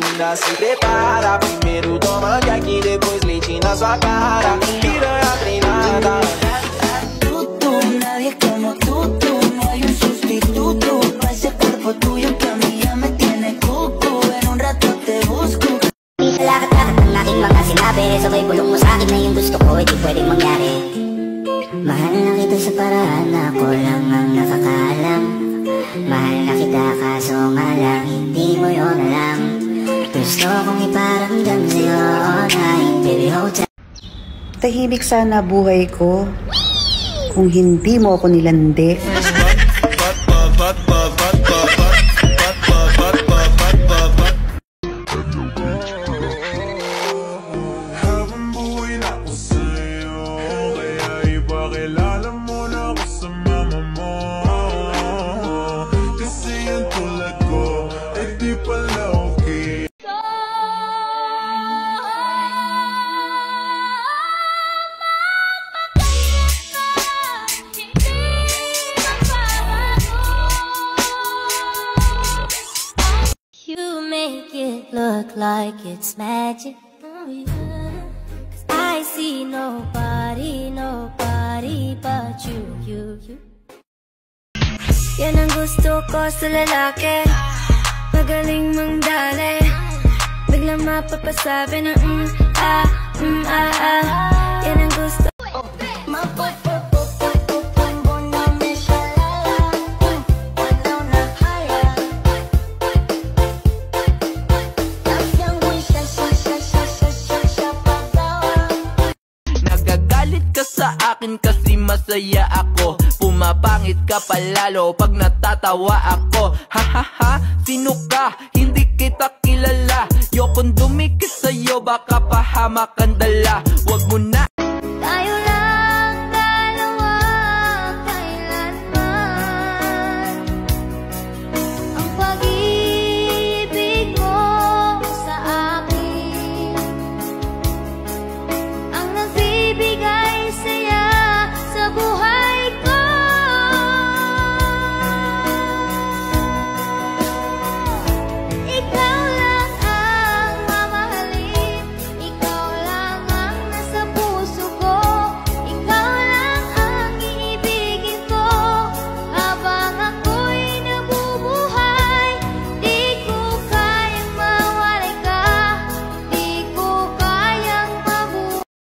menina, se prepara. Primeiro toma aqui, depois leite na sua cara. Piranha treinada. Nadie como tú, no hay un sustituto para ese cuerpo tuyo que a mí ya me tiene cuco. En un rato te busco. Lakad-lakad ng aking mga sinabi, sabay bulong mo sa akin na yung gusto ko, hindi pwedeng mangyari. Mahal na kita sa paraan na ako lang ang nakakaalam. Mahal na kita kaso nga lang, hindi mo yun alam. Gusto kong iparamdam sa'yo na hindi hotel. Tahimik sana buhay ko kung hindi mo ako nilandi. Habang buhay na ako sa'yo, kaya ipakilala mo na ako sa mama mo. Kasi ang tulad ko ay di pala okay. You make it look like it's magic. Cause I see nobody but you. Yan ang gusto ko sa lalaki, magaling mangdali, biglang mapapasabi ng yan ang gusto. Nagagalit ka sa akin kasi masaya ako. Pumapangit ka palalo pag natatawa ako. Ha ha ha, sino ka? Hindi kita kilala. Yokong dumikit sa'yo, baka pahamak ang dala. Wag mo na